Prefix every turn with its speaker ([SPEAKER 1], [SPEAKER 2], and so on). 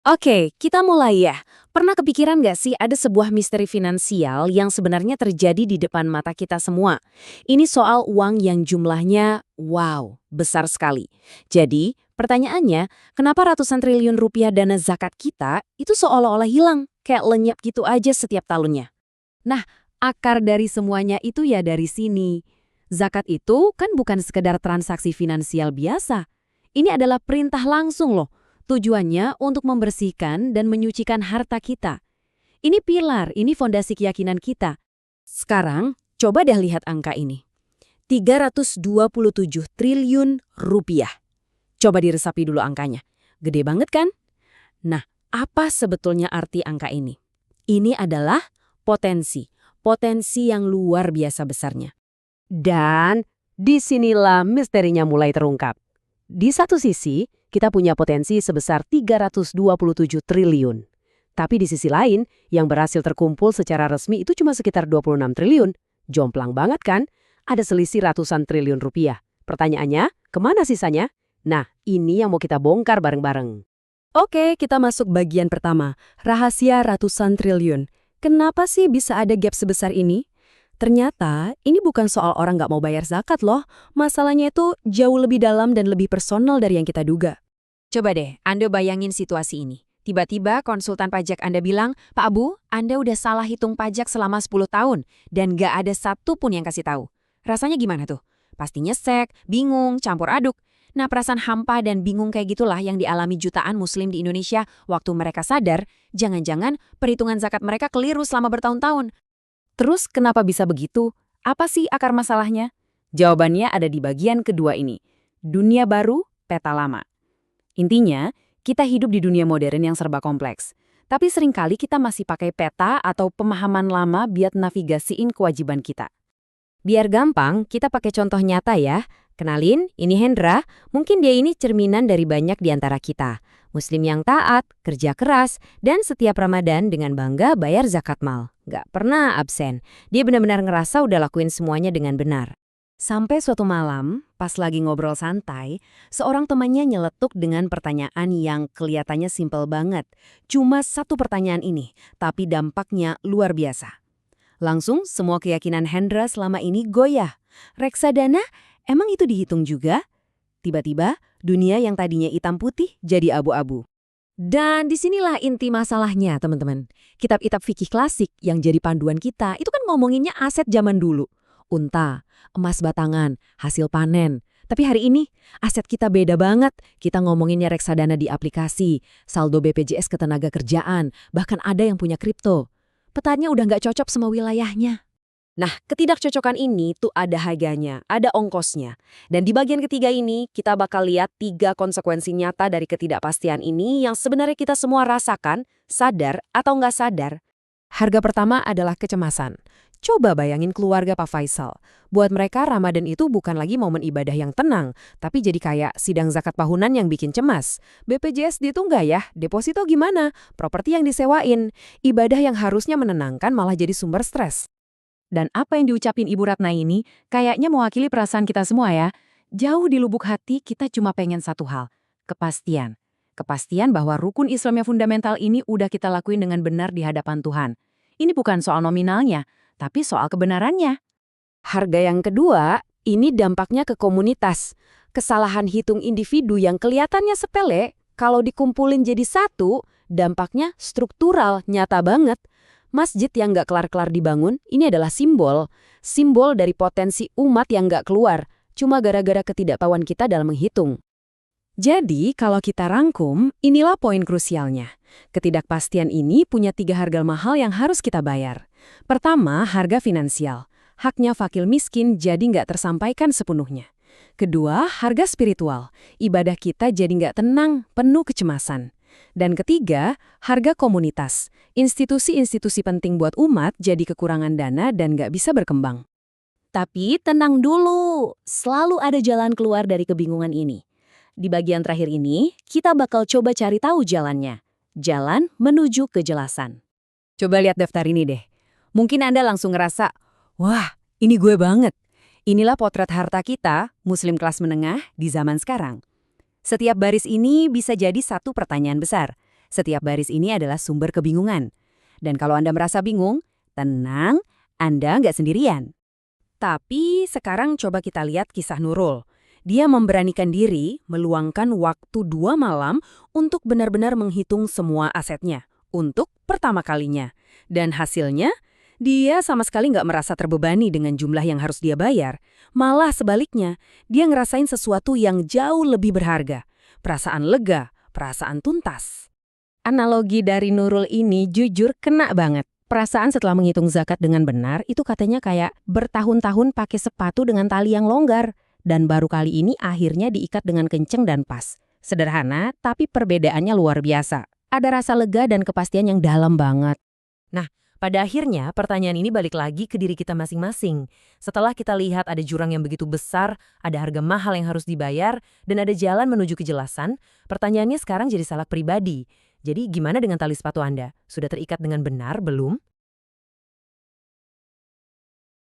[SPEAKER 1] Oke, kita mulai ya. Pernah kepikiran nggak sih ada sebuah misteri finansial yang sebenarnya terjadi di depan mata kita semua? Ini soal uang yang jumlahnya, wow, besar sekali. Jadi, pertanyaannya, kenapa ratusan triliun rupiah dana zakat kita itu seolah-olah hilang, kayak lenyap gitu aja setiap tahunnya?
[SPEAKER 2] Nah, akar dari semuanya itu ya dari sini. Zakat itu kan bukan sekedar transaksi finansial biasa. Ini adalah perintah langsung loh. Tujuannya untuk membersihkan dan menyucikan harta kita. Ini pilar, ini fondasi keyakinan kita.
[SPEAKER 1] Sekarang, coba deh lihat angka ini. 327 triliun rupiah. Coba diresapi dulu angkanya. Gede banget kan? Nah, apa sebetulnya arti angka ini? Ini adalah potensi. Potensi yang luar biasa besarnya.
[SPEAKER 2] Dan disinilah misterinya mulai terungkap. Di satu sisi, kita punya potensi sebesar 327 triliun. Tapi di sisi lain, yang berhasil terkumpul secara resmi itu cuma sekitar 26 triliun. Jomplang banget kan? Ada selisih ratusan triliun rupiah. Pertanyaannya, kemana sisanya? Nah, ini yang mau kita bongkar bareng-bareng.
[SPEAKER 1] Oke, kita masuk bagian pertama. Rahasia ratusan triliun. Kenapa sih bisa ada gap sebesar ini? Ternyata, ini bukan soal orang nggak mau bayar zakat loh. Masalahnya itu jauh lebih dalam dan lebih personal dari yang kita duga. Coba deh, Anda bayangin situasi ini. Tiba-tiba konsultan pajak Anda bilang, Pak Abu, Anda udah salah hitung pajak selama 10 tahun dan nggak ada satu pun yang kasih tahu. Rasanya gimana tuh? Pasti nyesek, bingung, campur aduk. Nah, perasaan hampa dan bingung kayak gitulah yang dialami jutaan muslim di Indonesia waktu mereka sadar, jangan-jangan perhitungan zakat mereka keliru selama bertahun-tahun. Terus kenapa bisa begitu? Apa sih akar masalahnya? Jawabannya ada di bagian kedua ini. Dunia baru, peta lama. Intinya, kita hidup di dunia modern yang serba kompleks. Tapi seringkali kita masih pakai peta atau pemahaman lama biar navigasiin kewajiban kita. Biar gampang, kita pakai contoh nyata ya. Kenalin, ini Hendra. Mungkin dia ini cerminan dari banyak di antara kita. Muslim yang taat, kerja keras, dan setiap Ramadan dengan bangga bayar zakat mal. Gak pernah absen. Dia benar-benar ngerasa udah lakuin semuanya dengan benar. Sampai suatu malam, pas lagi ngobrol santai, seorang temannya nyeletuk dengan pertanyaan yang kelihatannya simpel banget. Cuma satu pertanyaan ini, tapi dampaknya luar biasa. Langsung semua keyakinan Hendra selama ini goyah. Reksadana, emang itu dihitung juga? Tiba-tiba, dunia yang tadinya hitam putih jadi abu-abu. Dan disinilah inti masalahnya, teman-teman. Kitab-kitab fikih klasik yang jadi panduan kita itu kan ngomonginnya aset zaman dulu. Unta, emas batangan, hasil panen. Tapi hari ini, aset kita beda banget. Kita ngomonginnya reksadana di aplikasi, saldo BPJS ketenaga kerjaan, bahkan ada yang punya kripto. Petanya udah nggak cocok sama wilayahnya. Nah, ketidakcocokan ini tuh ada harganya, ada ongkosnya. Dan di bagian ketiga ini, kita bakal lihat 3 konsekuensi nyata dari ketidakpastian ini yang sebenarnya kita semua rasakan, sadar atau nggak sadar. Harga pertama adalah kecemasan. Coba bayangin keluarga Pak Faisal. Buat mereka, Ramadan itu bukan lagi momen ibadah yang tenang, tapi jadi kayak sidang zakat tahunan yang bikin cemas. BPJS dihitung nggak ya? Deposito gimana? Properti yang disewain? Ibadah yang harusnya menenangkan malah jadi sumber stres. Dan apa yang diucapin Ibu Ratna ini kayaknya mewakili perasaan kita semua ya. Jauh di lubuk hati kita cuma pengen satu hal, kepastian. Kepastian bahwa rukun Islam yang fundamental ini udah kita lakuin dengan benar di hadapan Tuhan. Ini bukan soal nominalnya, tapi soal kebenarannya. Harga yang kedua, ini dampaknya ke komunitas. Kesalahan hitung individu yang kelihatannya sepele, kalau dikumpulin jadi satu, dampaknya struktural, nyata banget. Masjid yang nggak kelar-kelar dibangun, ini adalah simbol. Simbol dari potensi umat yang nggak keluar, cuma gara-gara ketidaktahuan kita dalam menghitung. Jadi, kalau kita rangkum, inilah poin krusialnya. Ketidakpastian ini punya 3 harga mahal yang harus kita bayar. Pertama, harga finansial. Haknya fakir miskin jadi nggak tersampaikan sepenuhnya. Kedua, harga spiritual. Ibadah kita jadi nggak tenang, penuh kecemasan. Dan ketiga, harga komunitas. Institusi-institusi penting buat umat jadi kekurangan dana dan nggak bisa berkembang. Tapi tenang dulu, selalu ada jalan keluar dari kebingungan ini. Di bagian terakhir ini, kita bakal coba cari tahu jalannya. Jalan menuju kejelasan. Coba lihat daftar ini deh. Mungkin Anda langsung ngerasa, wah, ini gue banget. Inilah potret harta kita, Muslim kelas menengah, di zaman sekarang. Setiap baris ini bisa jadi satu pertanyaan besar. Setiap baris ini adalah sumber kebingungan. Dan kalau Anda merasa bingung, tenang, Anda nggak sendirian. Tapi sekarang coba kita lihat kisah Nurul. Dia memberanikan diri meluangkan waktu 2 malam untuk benar-benar menghitung semua asetnya. Untuk pertama kalinya. Dan hasilnya, dia sama sekali nggak merasa terbebani dengan jumlah yang harus dia bayar. Malah sebaliknya, dia ngerasain sesuatu yang jauh lebih berharga. Perasaan lega, perasaan tuntas.
[SPEAKER 2] Analogi dari Nurul ini jujur kena banget. Perasaan setelah menghitung zakat dengan benar itu katanya kayak bertahun-tahun pakai sepatu dengan tali yang longgar. Dan baru kali ini akhirnya diikat dengan kenceng dan pas. Sederhana, tapi perbedaannya luar biasa. Ada rasa lega dan kepastian yang dalam banget.
[SPEAKER 3] Pada akhirnya, pertanyaan ini balik lagi ke diri kita masing-masing. Setelah kita lihat ada jurang yang begitu besar, ada harga mahal yang harus dibayar, dan ada jalan menuju kejelasan, pertanyaannya sekarang jadi salak pribadi. Jadi gimana dengan tali sepatu Anda? Sudah terikat dengan benar, belum?